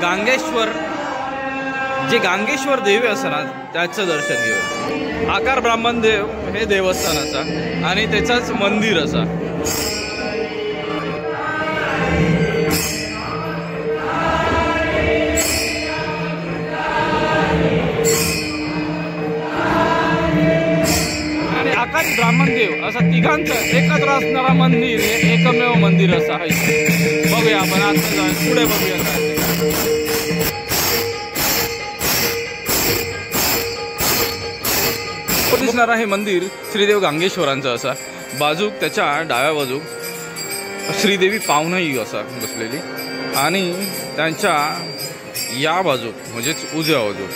गांगेश्वर जे गांगेश्वर देवी असणार त्याचं दर्शन घेऊया। आकार ब्राह्मण देव हे देवस्थानाचा आणि त्याचाच मंदिर असा। आणि आकार ब्राह्मण देव असा तिघांचं एकत्र असणारा मंदिर हे एकमेव मंदिर असं आहे। बघूया आपण आता जाऊन पुढे बघूया काय दिसणार आहे। मंदिर श्रीदेव गांगेश्वरांचं असा। बाजूक त्याच्या डाव्या बाजूक श्रीदेवी पावनाई असा बसलेली आणि त्यांच्या या बाजूक म्हणजेच उजव्या बाजूक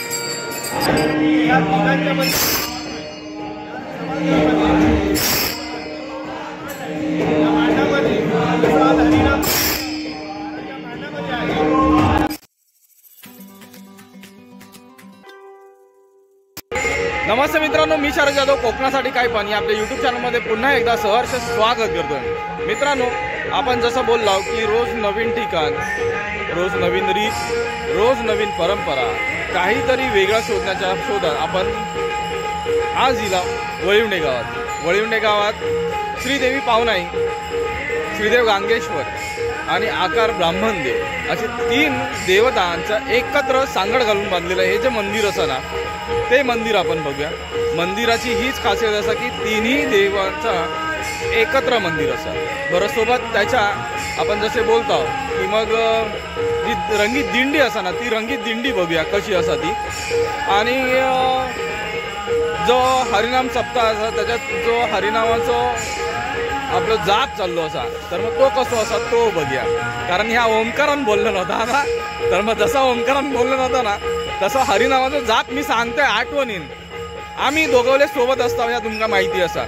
नमस्ते मित्रांनो, मी शरद जाधव कोकणासाठी काय पण या आपल्या यूट्यूब चॅनलमध्ये पुन्हा एकदा सहर्ष स्वागत करतोय। मित्रांनो, आपण जसं बोललो की रोज नवीन ठिकाण, रोज नवीन रीत, रोज नवीन परंपरा, काहीतरी वेगळा शोधण्याच्या शोधात आपण आज हिला वळिवंडे गावात श्रीदेवी पावनाई, श्रीदेव गांगेश्वर आणि आकार ब्राह्मण देव असे तीन देवतांचं एकत्र सांगड घालून बांधलेलं हे जे मंदिर असं ना ते मंदिर आपण बघूया। मंदिराची हीच खासियत असा की तिन्ही देवांचा एकत्र मंदिर असा। बरं सोबत त्याच्या आपण जसे बोलतो की मग जी रंगीत दिंडी असा ना ती रंगीत दिंडी बघूया कशी असा ती। आणि जो हरिनाम सप्ताह असा त्याच्यात जो हरिनामाचं आपलं जाप चाललो असा तर मग तो कसो असा तो बघूया। कारण ह्या ओंकारान बोललं नव्हता ना, तर मग जसा ओंकारान बोललं नव्हतं ना तसं हरिनामाचं जाप मी सांगतोय आठवणीन। आम्ही दोघवले सोबत असतो या तुमका माहिती असा।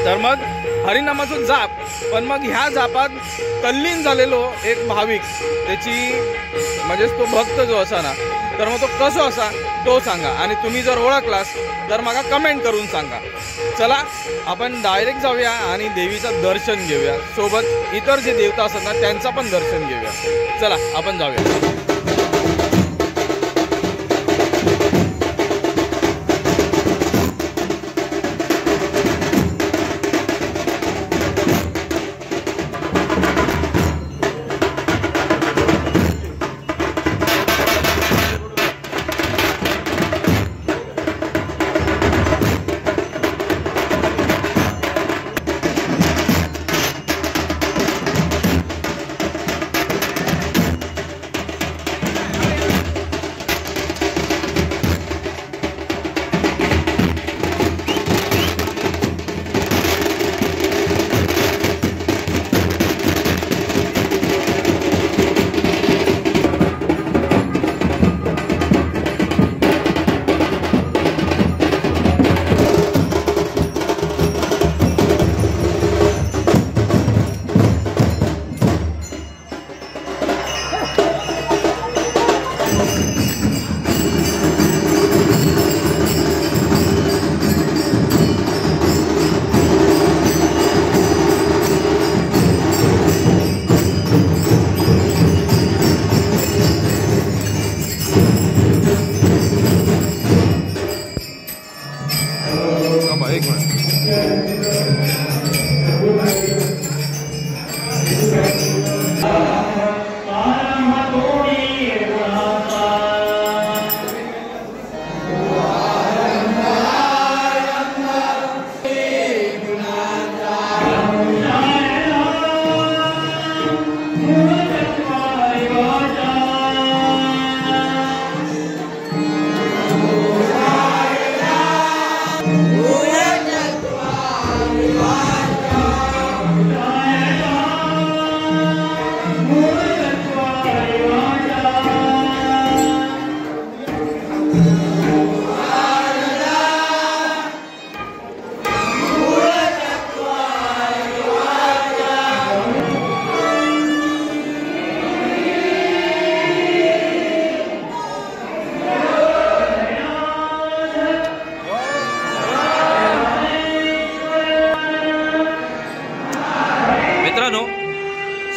तर मग हरिनामाचं जाप पण मग ह्या जापात तल्लीन झालेलो एक भाविक त्याची म्हणजेच तो भक्त जो असा ना तर मग तो कसो असा तो सांगा आणि तुम्ही जर ओळखलास तर मला कमेंट करून सांगा। चला आपण डायरेक्ट जाऊया आणि देवीचं दर्शन घेऊया, सोबत इतर जे देवता असतात ना त्यांचं पण दर्शन घेऊया। चला आपण जाऊया।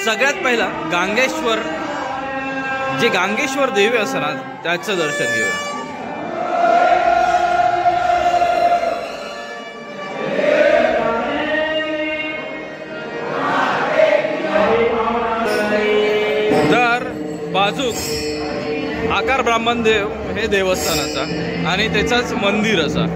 सगळ्यात पहिला गांगेश्वर जे गांगेश्वर देवी असं ना त्याचं दर्शन घेऊया. तर बाजूक आकार ब्राह्मण देव हे देवस्थानाचा आणि त्याचाच मंदिर असा.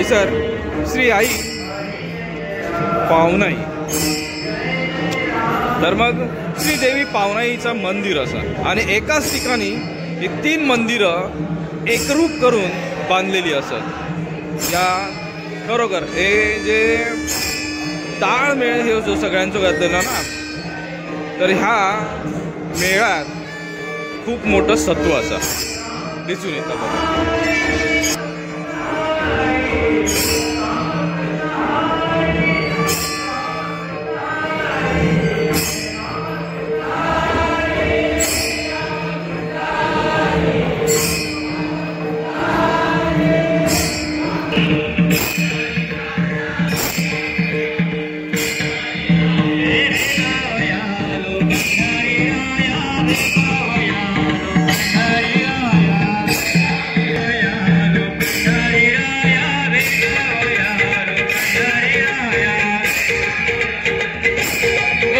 सर श्री आई पावनाई. तर मग श्री देवी पावनाईचं मंदिर असं आणि एकाच ठिकाणी ही 3 मंदिरं एकरूप करून बांधलेली असत. या खरोखर हे जे ताळमेळ हे जो सगळ्यांचं घातलेला ना, तर ह्या मेळ्यात खूप मोठं सत्व असं दिसून येतं बघा.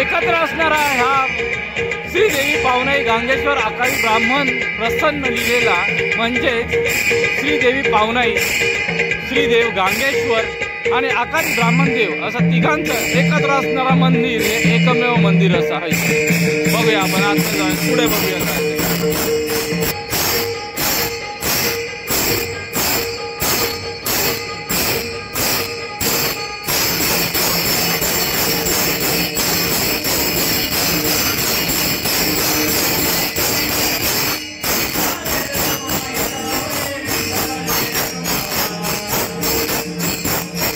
एकत्र असणारा हा श्रीदेवी पावनाई गांगेश्वर आकारी ब्राह्मण प्रसन्न लिहिलेला म्हणजेच श्रीदेवी पावनाई, श्रीदेव गांगेश्वर आणि आकारी ब्राह्मण देव असं तिघांचं एकत्र असणारा मंदिर हे एकमेव मंदिर असं आहे. बघूया आपण आता जाऊन पुढे बघूया.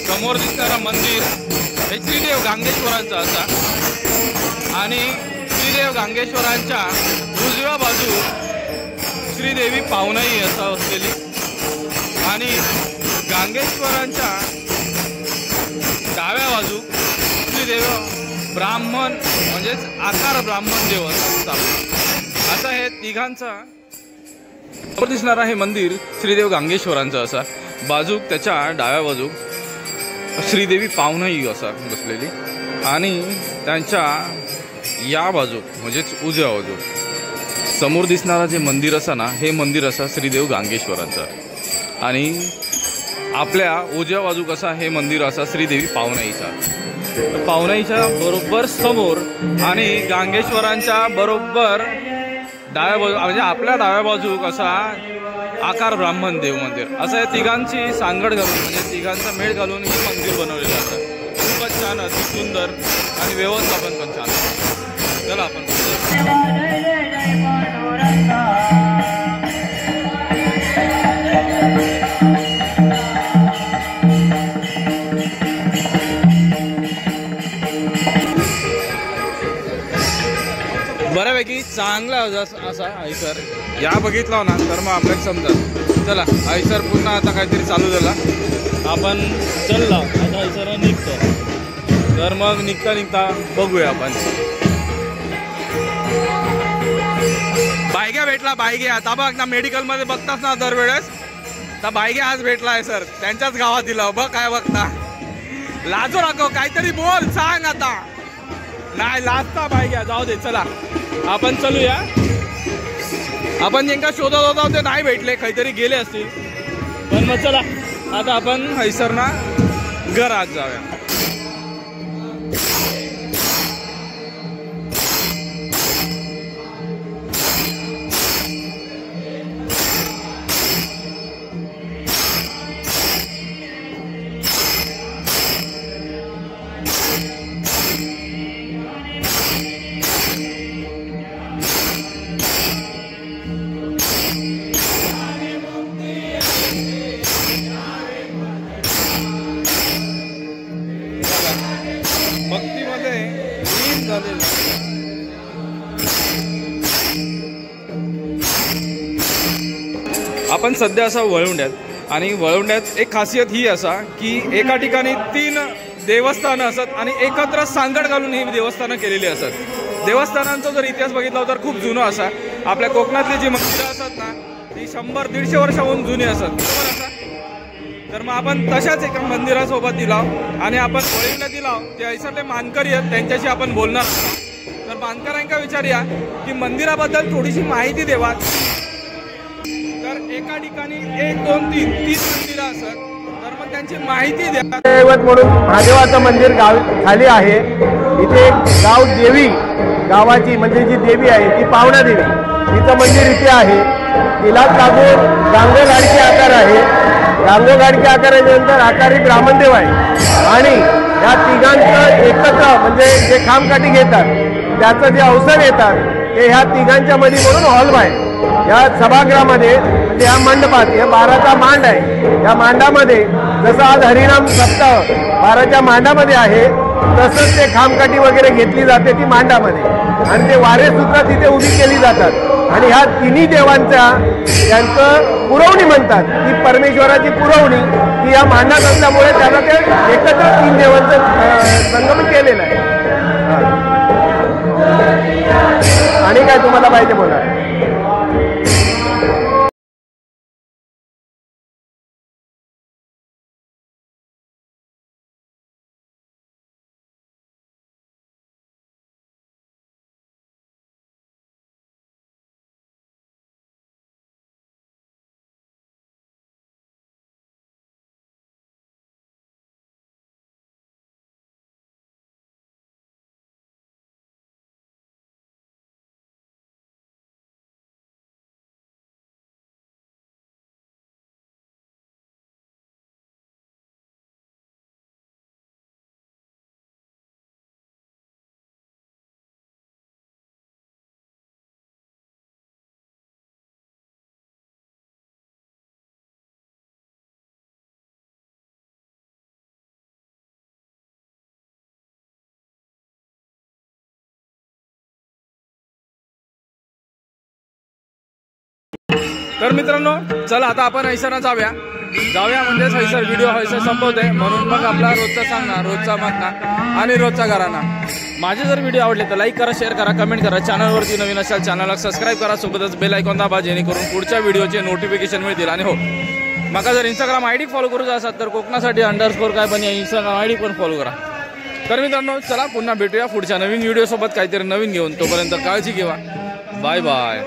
समोर दिसणारा मंदिर हे श्रीदेव गांगेश्वरांचं असा आणि श्रीदेव गांगेश्वरांच्या उजव्या बाजू श्रीदेवी पावनाई असं असलेली आणि गांगेश्वरांच्या डाव्या बाजू श्रीदेव ब्राह्मण म्हणजेच आकार ब्राह्मण देव असं हे तिघांचा समोर दिसणारा हे मंदिर श्रीदेव गांगेश्वरांचं असा. बाजूक त्याच्या डाव्या बाजूक श्रीदेवी पावनाई असा बसलेली आणि त्यांच्या या बाजू म्हणजेच उजव्या बाजू समोर दिसणारा जे मंदिर असा ना, हे मंदिर असा श्रीदेव गांगेश्वरांचं आणि आपल्या उजव्या बाजू कसा हे मंदिर असा श्रीदेवी पावनाईचा. पावनाईच्या बरोबर समोर आणि गांगेश्वरांच्या बरोबर डाव्या बाजू म्हणजे आपल्या डाव्या बाजू कसा आकार ब्राह्मण देव मंदिर असं या तिघांची सांगड घालून म्हणजे तिघांचा मेळ घालून हे मंदिर बनवलेलं असतं. खूपच छान, अति सुंदर आणि व्यवस्थापन पण छान. चला आपण बऱ्यापैकी चांगला असा आयसर या बघितला ना तर मग आपल्याला समजा. चला आयसर पुन्हा आता काहीतरी चालू झाला, आपण चलला आता आयसर निघतो. तर मग निघता बघूया आपण. बायग्या भेटला, बायग्या आता बघ ना मेडिकलमध्ये बघताच ना दरवेळेस, तर बायग्या आज भेटला आहे सर त्यांच्याच गावात दिला. बघ काय बघता, लाजू नको, काहीतरी बोल सांग आता. नाही लाजता बायग्या, जाऊ दे. चला आपण चलूया. आपण ज्यांका शोधत होता ते नाही भेटले, काहीतरी गेले असतील. पण मग चला आता आपण हैसरना घरात जाऊया. आपण सध्या असा वळवंड्यात आणि वळवंड्यात एक खासियत ही असा की एका ठिकाणी 3 देवस्थानं असतात आणि एकत्र सांगड घालून ही देवस्थानं केलेली असतात। देवस्थानांचा जर इतिहास बघितला तर खूप जुनं असा। आपल्या कोकणातली जी मंदिरं असतात ना ती 100-150 वर्षाहून जुनी असतात, बरोबर असा। तर मग आपण तशाच एका मंदिरासोबत दिलाव आणि आपण वळवंड्यात दिलाव ते ऐसरले मानकरी आहेत, त्यांच्याशी आपण बोलणार आहोत। तर मानकरांका विचारूया की मंदिराबद्दल थोडीशी माहिती देवा। तर एका ठिकाणी 1, 2, 3 मंदिरं असतात, तर मग त्यांची माहिती द्या। दैवत म्हणून महादेवाचं मंदिर खाली आहे। इथे एक गाव देवी गावाची म्हणजे जी देवी आहे ती पावना देवी, तिचं मंदिर इथे आहे। तिलाच लागून गांगोगाडीचे आकार आहे। गांगोगाडीच्या आकाराच्या नंतर आकारी ब्राह्मणदेव आहे आणि या तिघांचं एकत्र म्हणजे जे खामकाठी घेतात त्याचं जे अवसर येतात ते ह्या तिघांच्या मध्ये म्हणून हॉल आहे। या सभागृहामध्ये म्हणजे या मंडपात या 12चा मांड आहे। या मांडामध्ये जसं आज हरिनाम सप्ताह 12च्या मांडामध्ये आहे तसंच ते खामकाठी वगैरे घेतली जाते ती मांडामध्ये आणि ते वारे सुद्धा तिथे उभी केली जातात आणि ह्या तिन्ही देवांच्या त्यांचं पुरवणी म्हणतात की परमेश्वराची पुरवणी की या मांडात असल्यामुळे त्याला ते एकत्र 3 देवांचं संगम केलेलं आहे। आणि काय तुम्हाला पाहिजे बोला। तर मित्रांनो चला आता आपण हैसरला जाऊया म्हणजेच हैसर व्हिडिओ हैसर संपवते म्हणून मग आपला रोजचा सांगणार, रोजचा मागणार आणि रोजचा घराना। माझे जर व्हिडिओ आवडले तर लाईक करा, शेअर करा, कमेंट करा। चॅनलवरती नवीन असाल चॅनलला सबस्क्राईब करा, सोबतच बेल आयकॉन दाबा जेणेकरून पुढच्या व्हिडिओचे नोटिफिकेशन मिळतील। आणि हो माका जर इंस्टाग्राम आयडी फॉलो करूचा असाल तर कोकणासाठी _ काय पण या इंस्टाग्राम आयडी पण फॉलो करा। तर मित्रांनो चला पुन्हा भेटूया पुढच्या नवीन व्हिडिओ सोबत काहीतरी नवीन घेऊन, तोपर्यंत काळजी घ्या, बाय बाय।